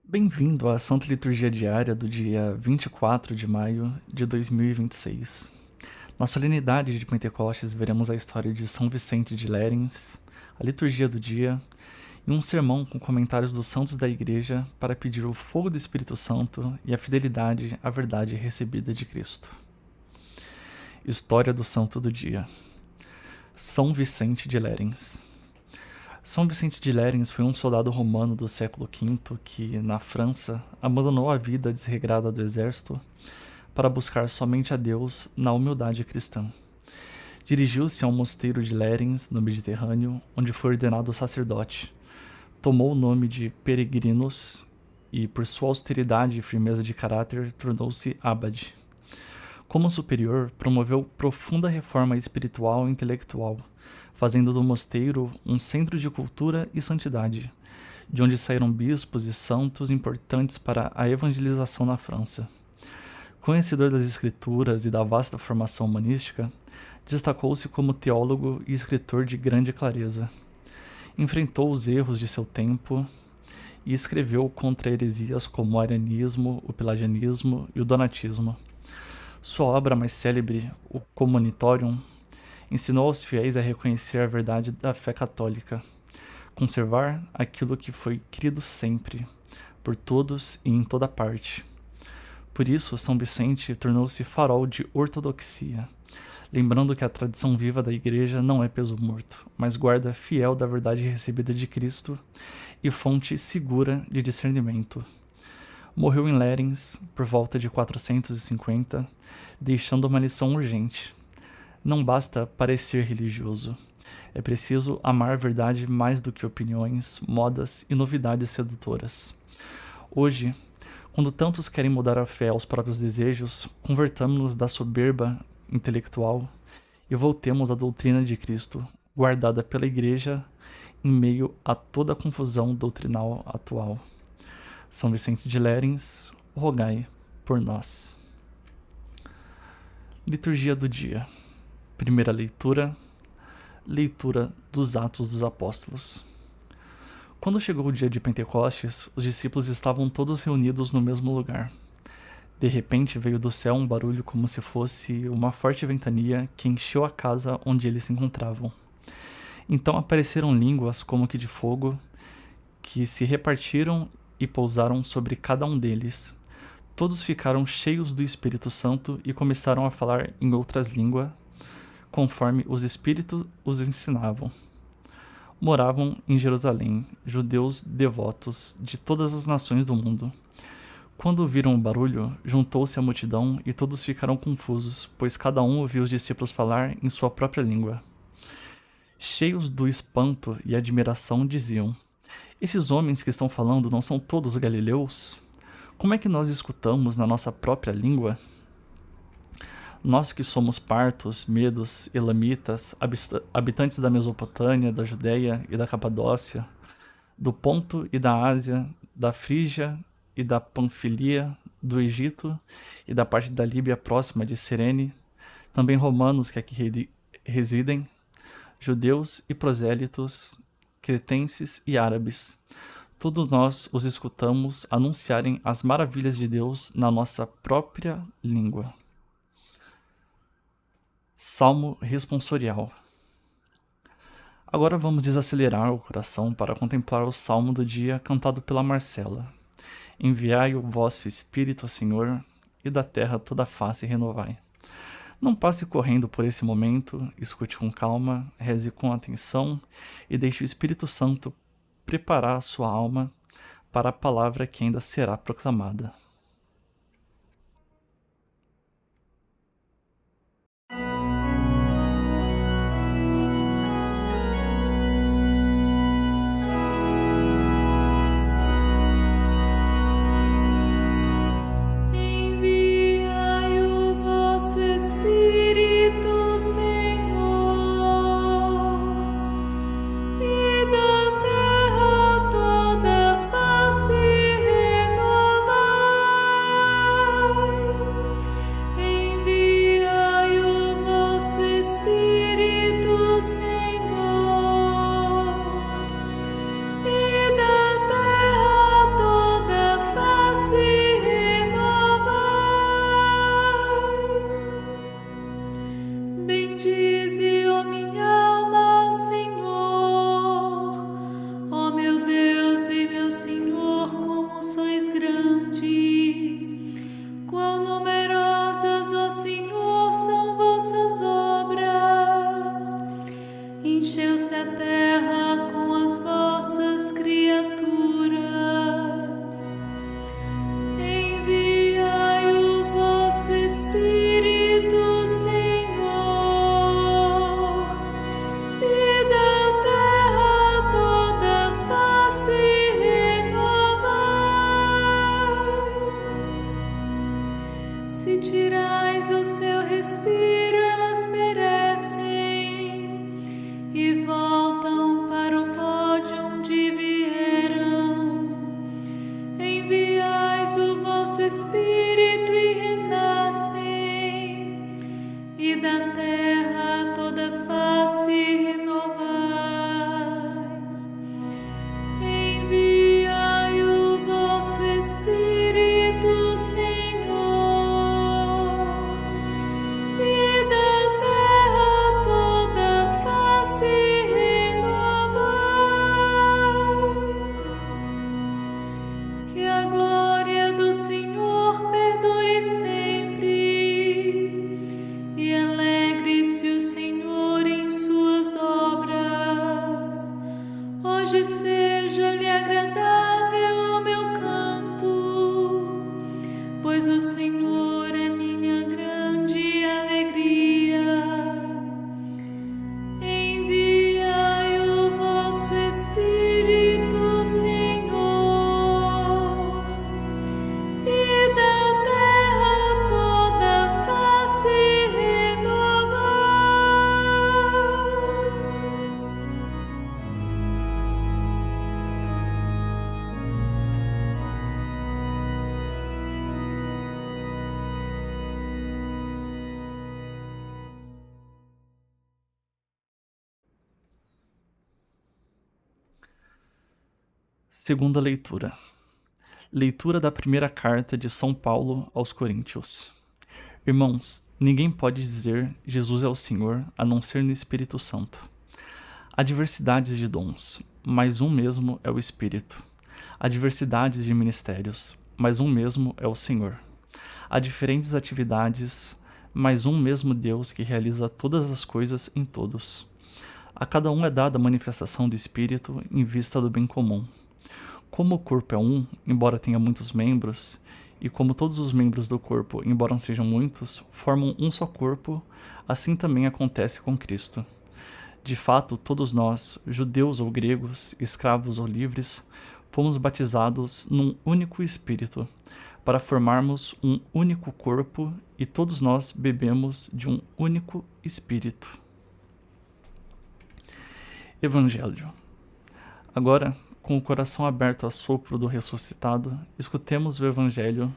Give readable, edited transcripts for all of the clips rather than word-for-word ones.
Bem-vindo à Santa Liturgia Diária do dia 24 de maio de 2026. Na solenidade de Pentecostes, veremos a história de São Vicente de Lérins, a liturgia do dia e um sermão com comentários dos santos da Igreja para pedir o fogo do Espírito Santo e a fidelidade à verdade recebida de Cristo. História do Santo do Dia. São Vicente de Lérins. São Vicente de Lérins foi um soldado romano do século V que, na França, abandonou a vida desregrada do exército para buscar somente a Deus na humildade cristã. Dirigiu-se ao mosteiro de Lérins, no Mediterrâneo, onde foi ordenado sacerdote. Tomou o nome de Peregrinos e, por sua austeridade e firmeza de caráter, tornou-se abade. Como superior, promoveu profunda reforma espiritual e intelectual, fazendo do mosteiro um centro de cultura e santidade, de onde saíram bispos e santos importantes para a evangelização na França. Conhecedor das escrituras e da vasta formação humanística, destacou-se como teólogo e escritor de grande clareza. Enfrentou os erros de seu tempo e escreveu contra heresias como o arianismo, o pelagianismo e o donatismo. Sua obra mais célebre, o Commonitorium, ensinou aos fiéis a reconhecer a verdade da fé católica, conservar aquilo que foi querido sempre, por todos e em toda parte. Por isso, São Vicente tornou-se farol de ortodoxia, lembrando que a tradição viva da Igreja não é peso morto, mas guarda fiel da verdade recebida de Cristo e fonte segura de discernimento. Morreu em Lérins por volta de 450, deixando uma lição urgente. Não basta parecer religioso. É preciso amar a verdade mais do que opiniões, modas e novidades sedutoras. Hoje, quando tantos querem mudar a fé aos próprios desejos, convertamos-nos da soberba intelectual e voltemos à doutrina de Cristo, guardada pela Igreja em meio a toda a confusão doutrinal atual. São Vicente de Lérins, rogai por nós. Liturgia do dia. Primeira leitura, leitura dos Atos dos Apóstolos. Quando chegou o dia de Pentecostes, os discípulos estavam todos reunidos no mesmo lugar. De repente veio do céu um barulho como se fosse uma forte ventania que encheu a casa onde eles se encontravam. Então apareceram línguas como que de fogo, que se repartiram e pousaram sobre cada um deles. Todos ficaram cheios do Espírito Santo e começaram a falar em outras línguas, conforme os Espíritos os ensinavam. Moravam em Jerusalém judeus devotos de todas as nações do mundo. Quando viram o barulho, juntou-se a multidão e todos ficaram confusos, pois cada um ouvia os discípulos falar em sua própria língua. Cheios do espanto e admiração, diziam: esses homens que estão falando não são todos galileus? Como é que nós escutamos na nossa própria língua? Nós que somos partos, medos, elamitas, habitantes da Mesopotâmia, da Judéia e da Capadócia, do Ponto e da Ásia, da Frígia e da Panfilia, do Egito e da parte da Líbia próxima de Cirene, também romanos que aqui residem, judeus e prosélitos, cretenses e árabes. Todos nós os escutamos anunciarem as maravilhas de Deus na nossa própria língua. Salmo responsorial. Agora vamos desacelerar o coração para contemplar o salmo do dia cantado pela Marcela. Enviai o vosso Espírito, Senhor, e da terra toda a face renovai. Não passe correndo por esse momento, escute com calma, reze com atenção e deixe o Espírito Santo preparar a sua alma para a palavra que ainda será proclamada. Toda face renovai. Segunda leitura. Leitura da primeira carta de São Paulo aos Coríntios. Irmãos, ninguém pode dizer Jesus é o Senhor a não ser no Espírito Santo. Há diversidades de dons, mas um mesmo é o Espírito. Há diversidades de ministérios, mas um mesmo é o Senhor. Há diferentes atividades, mas um mesmo Deus que realiza todas as coisas em todos. A cada um é dada a manifestação do Espírito em vista do bem comum. Como o corpo é um, embora tenha muitos membros, e como todos os membros do corpo, embora sejam muitos, formam um só corpo, assim também acontece com Cristo. De fato, todos nós, judeus ou gregos, escravos ou livres, fomos batizados num único Espírito, para formarmos um único corpo, e todos nós bebemos de um único Espírito. Evangelho. Agora, com o coração aberto ao sopro do ressuscitado, escutemos o Evangelho,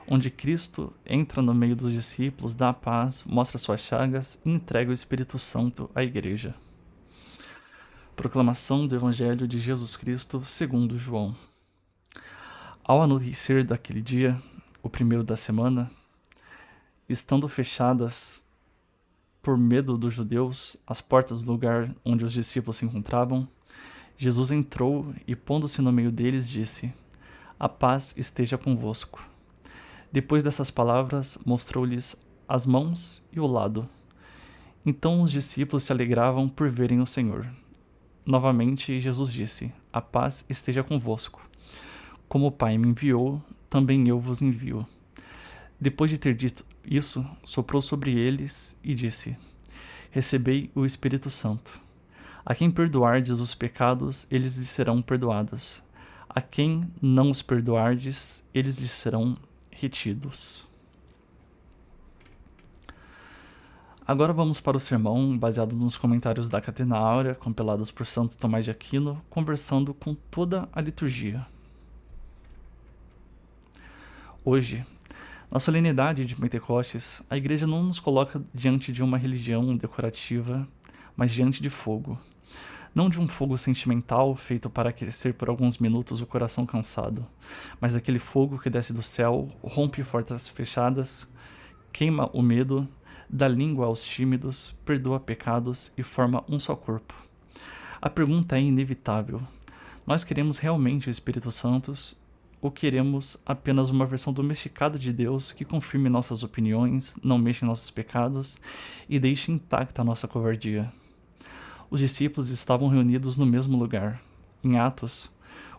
onde Cristo entra no meio dos discípulos, dá a paz, mostra suas chagas e entrega o Espírito Santo à Igreja. Proclamação do Evangelho de Jesus Cristo segundo João. Ao anoitecer daquele dia, o primeiro da semana, estando fechadas, por medo dos judeus, as portas do lugar onde os discípulos se encontravam, Jesus entrou e, pondo-se no meio deles, disse: A paz esteja convosco. Depois dessas palavras, mostrou-lhes as mãos e o lado. Então os discípulos se alegravam por verem o Senhor. Novamente, Jesus disse: A paz esteja convosco. Como o Pai me enviou, também eu vos envio. Depois de ter dito isso, soprou sobre eles e disse: Recebei o Espírito Santo. A quem perdoardes os pecados, eles lhes serão perdoados. A quem não os perdoardes, eles lhes serão retidos. Agora vamos para o sermão, baseado nos comentários da Catena Áurea, compilados por Santo Tomás de Aquino, conversando com toda a liturgia. Hoje, na solenidade de Pentecostes, a Igreja não nos coloca diante de uma religião decorativa, mas diante de fogo. Não de um fogo sentimental feito para aquecer por alguns minutos o coração cansado, mas daquele fogo que desce do céu, rompe portas fechadas, queima o medo, dá língua aos tímidos, perdoa pecados e forma um só corpo. A pergunta é inevitável. Nós queremos realmente o Espírito Santo ou queremos apenas uma versão domesticada de Deus que confirme nossas opiniões, não mexa em nossos pecados e deixe intacta a nossa covardia? Os discípulos estavam reunidos no mesmo lugar. Em Atos,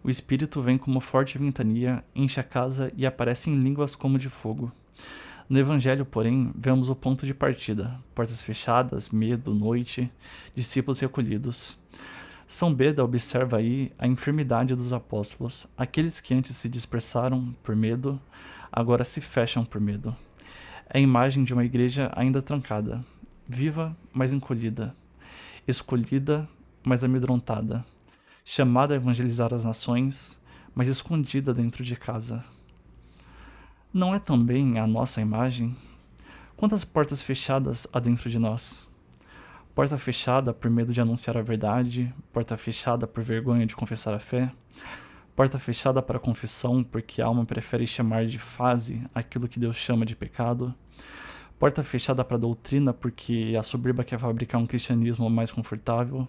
o Espírito vem como forte ventania, enche a casa e aparece em línguas como de fogo. No Evangelho, porém, vemos o ponto de partida: portas fechadas, medo, noite, discípulos recolhidos. São Beda observa aí a enfermidade dos apóstolos. Aqueles que antes se dispersaram por medo, agora se fecham por medo. É a imagem de uma igreja ainda trancada, viva, mas encolhida. Escolhida, mas amedrontada, chamada a evangelizar as nações, mas escondida dentro de casa. Não é também a nossa imagem? Quantas portas fechadas há dentro de nós? Porta fechada por medo de anunciar a verdade, porta fechada por vergonha de confessar a fé, porta fechada para a confissão porque a alma prefere chamar de fase aquilo que Deus chama de pecado, porta fechada para a doutrina porque a soberba quer fabricar um cristianismo mais confortável,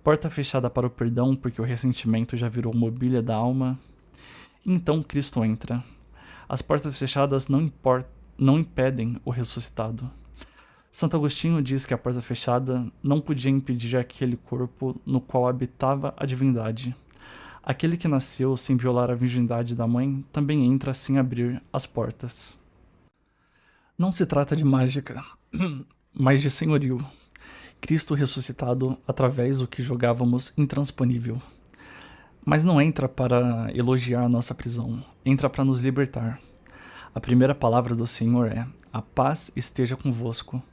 porta fechada para o perdão porque o ressentimento já virou mobília da alma. Então Cristo entra. As portas fechadas não impedem o ressuscitado. Santo Agostinho diz que a porta fechada não podia impedir aquele corpo no qual habitava a divindade. Aquele que nasceu sem violar a virgindade da mãe também entra sem abrir as portas. Não se trata de mágica, mas de senhorio. Cristo ressuscitado através do que julgávamos intransponível. Mas não entra para elogiar nossa prisão, entra para nos libertar. A primeira palavra do Senhor é: a paz esteja convosco.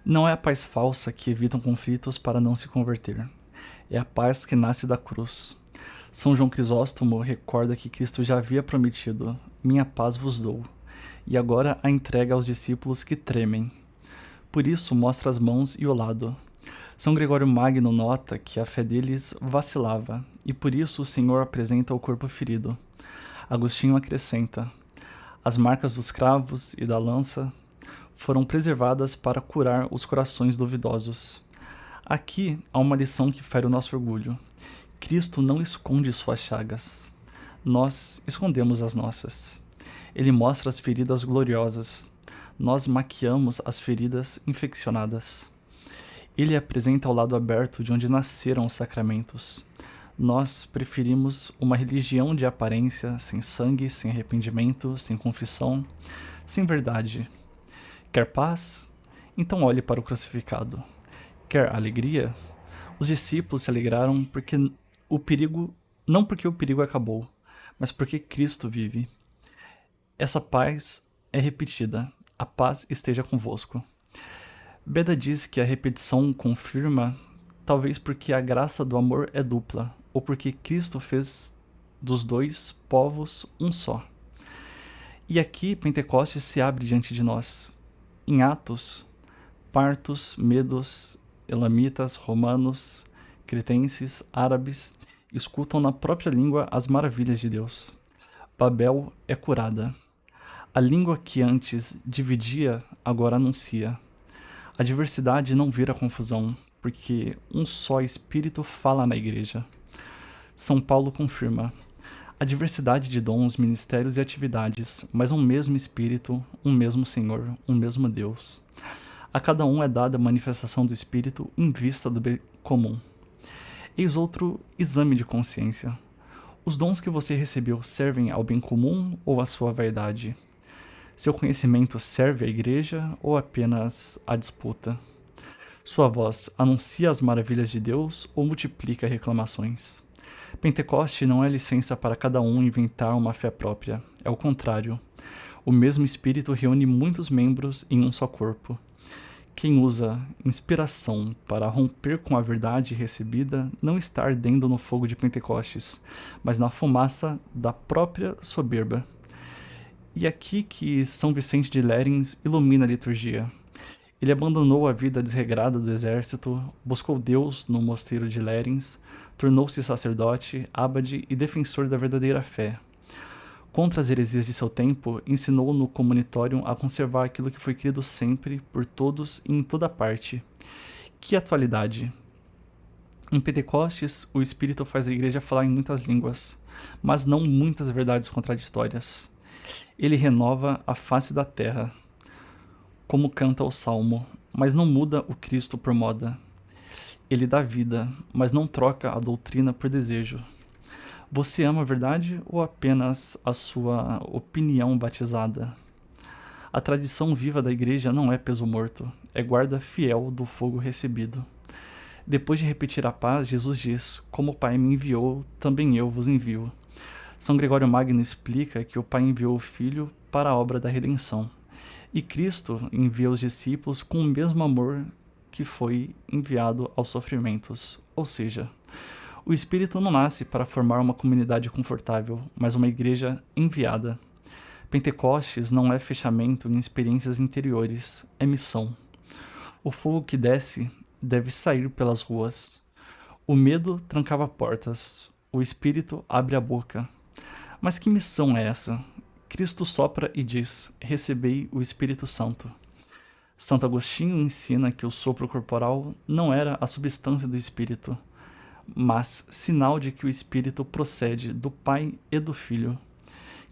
Não é a paz falsa que evitam conflitos para não se converter. É a paz que nasce da cruz. São João Crisóstomo recorda que Cristo já havia prometido: minha paz vos dou. E agora a entrega aos discípulos que tremem. Por isso mostra as mãos e o lado. São Gregório Magno nota que a fé deles vacilava, e por isso o Senhor apresenta o corpo ferido. Agostinho acrescenta: as marcas dos cravos e da lança foram preservadas para curar os corações duvidosos. Aqui há uma lição que fere o nosso orgulho. Cristo não esconde suas chagas. Nós escondemos as nossas. Ele mostra as feridas gloriosas. Nós maquiamos as feridas infeccionadas. Ele apresenta o lado aberto de onde nasceram os sacramentos. Nós preferimos uma religião de aparência, sem sangue, sem arrependimento, sem confissão, sem verdade. Quer paz? Então olhe para o crucificado. Quer alegria? Os discípulos se alegraram não porque o perigo acabou, mas porque Cristo vive. Essa paz é repetida. A paz esteja convosco. Beda diz que a repetição confirma, talvez porque a graça do amor é dupla, ou porque Cristo fez dos dois povos um só. E aqui Pentecostes se abre diante de nós. Em Atos, partos, medos, elamitas, romanos, cretenses, árabes, escutam na própria língua as maravilhas de Deus. Babel é curada. A língua que antes dividia, agora anuncia. A diversidade não vira confusão, porque um só Espírito fala na igreja. São Paulo confirma: a diversidade de dons, ministérios e atividades, mas um mesmo Espírito, um mesmo Senhor, um mesmo Deus. A cada um é dada a manifestação do Espírito em vista do bem comum. Eis outro exame de consciência. Os dons que você recebeu servem ao bem comum ou à sua vaidade? Seu conhecimento serve à igreja ou apenas à disputa? Sua voz anuncia as maravilhas de Deus ou multiplica reclamações? Pentecoste não é licença para cada um inventar uma fé própria. É o contrário. O mesmo Espírito reúne muitos membros em um só corpo. Quem usa inspiração para romper com a verdade recebida não está ardendo no fogo de Pentecostes, mas na fumaça da própria soberba. E aqui que São Vicente de Lérins ilumina a liturgia. Ele abandonou a vida desregrada do exército, buscou Deus no mosteiro de Lérins, tornou-se sacerdote, ábade e defensor da verdadeira fé. Contra as heresias de seu tempo, ensinou no comunitório a conservar aquilo que foi querido sempre, por todos e em toda parte. Que atualidade! Em Pentecostes, o Espírito faz a igreja falar em muitas línguas, mas não muitas verdades contraditórias. Ele renova a face da terra, como canta o Salmo, mas não muda o Cristo por moda. Ele dá vida, mas não troca a doutrina por desejo. Você ama a verdade ou apenas a sua opinião batizada? A tradição viva da igreja não é peso morto, é guarda fiel do fogo recebido. Depois de repetir a paz, Jesus diz: como o Pai me enviou, também eu vos envio. São Gregório Magno explica que o Pai enviou o Filho para a obra da redenção. E Cristo envia os discípulos com o mesmo amor que foi enviado aos sofrimentos. Ou seja, o Espírito não nasce para formar uma comunidade confortável, mas uma igreja enviada. Pentecostes não é fechamento em experiências interiores, é missão. O fogo que desce deve sair pelas ruas. O medo trancava portas, o Espírito abre a boca. Mas que missão é essa? Cristo sopra e diz: recebei o Espírito Santo. Santo Agostinho ensina que o sopro corporal não era a substância do Espírito, mas sinal de que o Espírito procede do Pai e do Filho.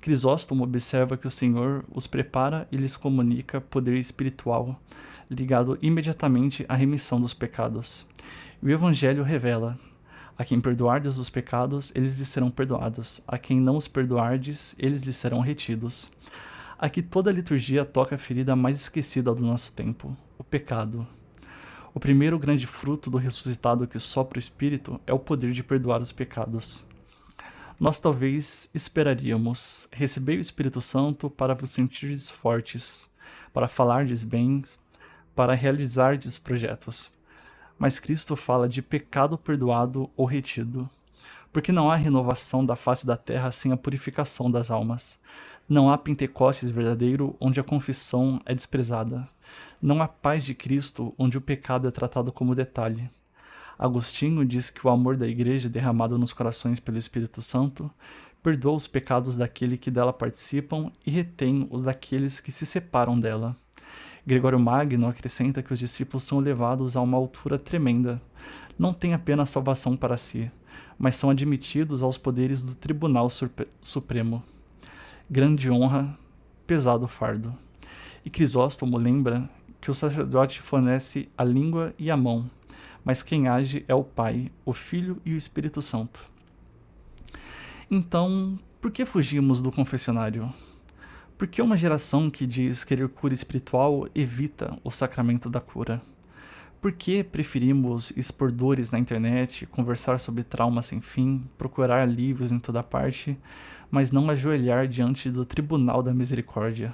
Crisóstomo observa que o Senhor os prepara e lhes comunica poder espiritual, ligado imediatamente à remissão dos pecados. E o Evangelho revela: a quem perdoardes os pecados, eles lhes serão perdoados. A quem não os perdoardes, eles lhes serão retidos. Aqui toda a liturgia toca a ferida mais esquecida do nosso tempo, o pecado. O primeiro grande fruto do ressuscitado que sopra o Espírito é o poder de perdoar os pecados. Nós talvez esperaríamos: receber o Espírito Santo para vos sentirdes fortes, para falardes bem, para realizardes projetos. Mas Cristo fala de pecado perdoado ou retido, porque não há renovação da face da terra sem a purificação das almas. Não há Pentecostes verdadeiro onde a confissão é desprezada. Não há paz de Cristo onde o pecado é tratado como detalhe. Agostinho diz que o amor da Igreja derramado nos corações pelo Espírito Santo perdoa os pecados daqueles que dela participam e retém os daqueles que se separam dela. Gregório Magno acrescenta que os discípulos são levados a uma altura tremenda. Não têm apenas salvação para si, mas são admitidos aos poderes do Tribunal Supremo. Grande honra, pesado fardo. E Crisóstomo lembra que o sacerdote fornece a língua e a mão, mas quem age é o Pai, o Filho e o Espírito Santo. Então, por que fugimos do confessionário? Por que uma geração que diz querer cura espiritual evita o sacramento da cura? Por que preferimos expor dores na internet, conversar sobre traumas sem fim, procurar alívios em toda parte, mas não ajoelhar diante do tribunal da misericórdia?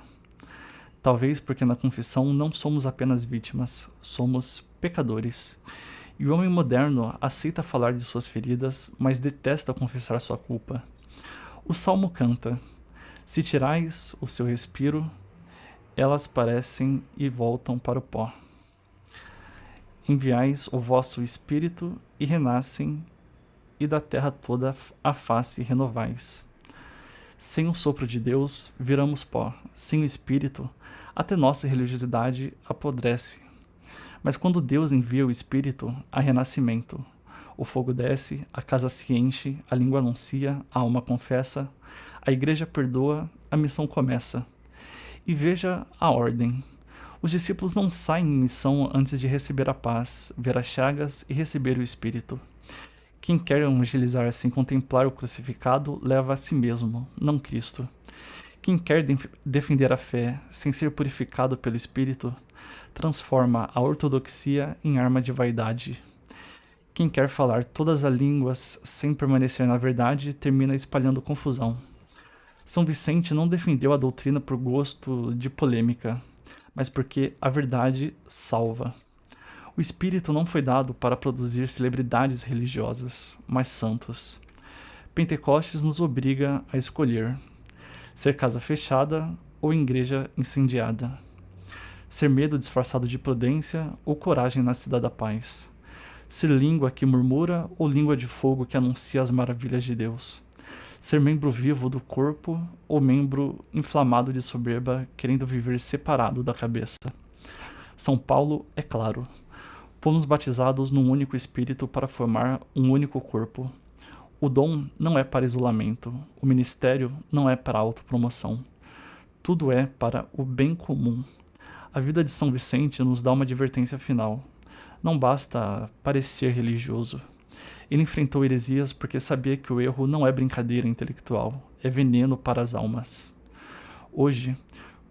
Talvez porque na confissão não somos apenas vítimas, somos pecadores. E o homem moderno aceita falar de suas feridas, mas detesta confessar sua culpa. O Salmo canta: se tirais o seu respiro, elas parecem e voltam para o pó. Enviais o vosso espírito e renascem, e da terra toda a face renovais. Sem o sopro de Deus, viramos pó. Sem o espírito, até nossa religiosidade apodrece. Mas quando Deus envia o espírito, há renascimento. O fogo desce, a casa se enche, a língua anuncia, a alma confessa, a igreja perdoa, a missão começa. E veja a ordem. Os discípulos não saem em missão antes de receber a paz, ver as chagas e receber o Espírito. Quem quer evangelizar sem contemplar o crucificado leva a si mesmo, não Cristo. Quem quer defender a fé sem ser purificado pelo Espírito transforma a ortodoxia em arma de vaidade. Quem quer falar todas as línguas sem permanecer na verdade termina espalhando confusão. São Vicente não defendeu a doutrina por gosto de polêmica, mas porque a verdade salva. O Espírito não foi dado para produzir celebridades religiosas, mas santos. Pentecostes nos obriga a escolher: ser casa fechada ou igreja incendiada. Ser medo disfarçado de prudência ou coragem nascida da paz. Ser língua que murmura ou língua de fogo que anuncia as maravilhas de Deus. Ser membro vivo do corpo ou membro inflamado de soberba querendo viver separado da cabeça. São Paulo é claro. Fomos batizados num único espírito para formar um único corpo. O dom não é para isolamento. O ministério não é para autopromoção. Tudo é para o bem comum. A vida de São Vicente nos dá uma advertência final. Não basta parecer religioso. Ele enfrentou heresias porque sabia que o erro não é brincadeira intelectual, é veneno para as almas. Hoje,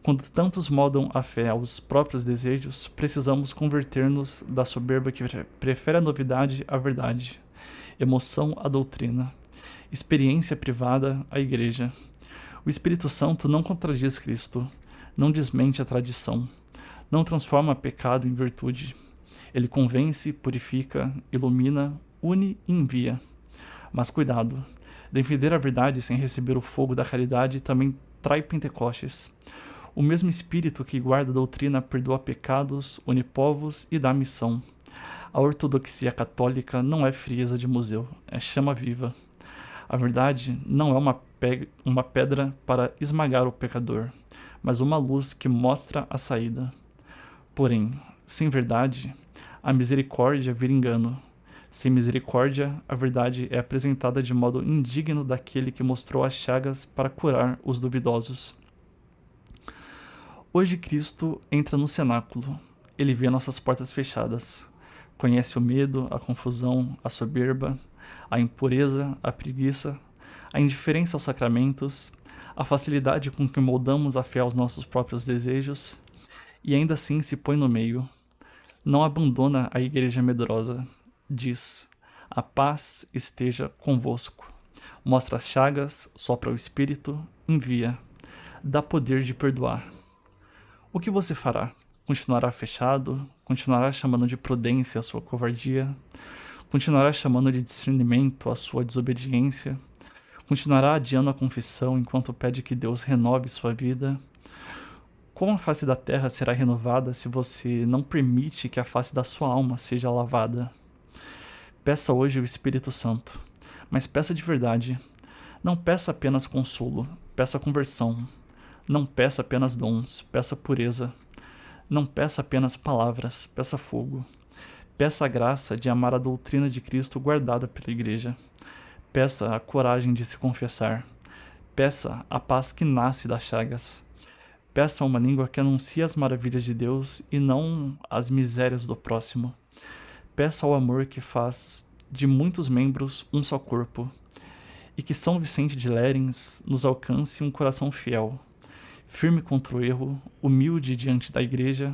quando tantos moldam a fé aos próprios desejos, precisamos converter-nos da soberba que prefere a novidade à verdade, emoção à doutrina, experiência privada à igreja. O Espírito Santo não contradiz Cristo, não desmente a tradição, não transforma pecado em virtude. Ele convence, purifica, ilumina, une e envia. Mas cuidado, defender a verdade sem receber o fogo da caridade também trai Pentecostes. O mesmo Espírito que guarda a doutrina perdoa pecados, une povos e dá missão. A ortodoxia católica não é frieza de museu, é chama viva. A verdade não é uma pedra para esmagar o pecador, mas uma luz que mostra a saída. Porém, sem verdade, a misericórdia vira engano. Sem misericórdia, a verdade é apresentada de modo indigno daquele que mostrou as chagas para curar os duvidosos. Hoje Cristo entra no cenáculo. Ele vê nossas portas fechadas. Conhece o medo, a confusão, a soberba, a impureza, a preguiça, a indiferença aos sacramentos, a facilidade com que moldamos a fé aos nossos próprios desejos, e ainda assim se põe no meio. Não abandona a igreja medrosa. Diz: a paz esteja convosco. Mostra as chagas, sopra o Espírito, envia. Dá poder de perdoar. O que você fará? Continuará fechado? Continuará chamando de prudência a sua covardia? Continuará chamando de discernimento a sua desobediência? Continuará adiando a confissão enquanto pede que Deus renove sua vida? Como a face da terra será renovada se você não permite que a face da sua alma seja lavada? Peça hoje o Espírito Santo, mas peça de verdade. Não peça apenas consolo, peça conversão. Não peça apenas dons, peça pureza. Não peça apenas palavras, peça fogo. Peça a graça de amar a doutrina de Cristo guardada pela Igreja. Peça a coragem de se confessar. Peça a paz que nasce das chagas. Peça uma língua que anuncie as maravilhas de Deus e não as misérias do próximo. Peça ao amor que faz de muitos membros um só corpo. E que São Vicente de Lérins nos alcance um coração fiel, firme contra o erro, humilde diante da Igreja,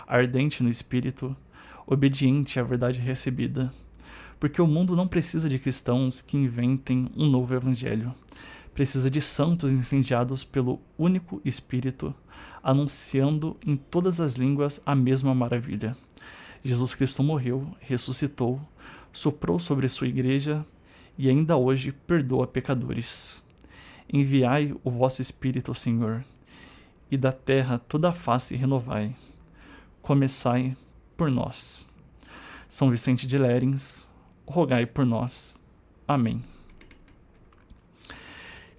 ardente no espírito, obediente à verdade recebida. Porque o mundo não precisa de cristãos que inventem um novo evangelho. Precisa de santos incendiados pelo único Espírito, anunciando em todas as línguas a mesma maravilha. Jesus Cristo morreu, ressuscitou, soprou sobre sua igreja e ainda hoje perdoa pecadores. Enviai o vosso Espírito, Senhor, e da terra toda a face renovai. Começai por nós. São Vicente de Lérins, rogai por nós. Amém.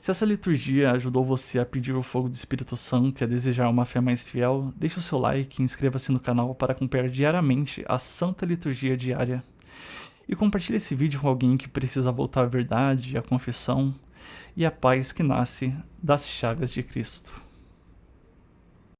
Se essa liturgia ajudou você a pedir o fogo do Espírito Santo e a desejar uma fé mais fiel, deixe o seu like e inscreva-se no canal para acompanhar diariamente a Santa Liturgia Diária. E compartilhe esse vídeo com alguém que precisa voltar à verdade, à confissão e à paz que nasce das chagas de Cristo.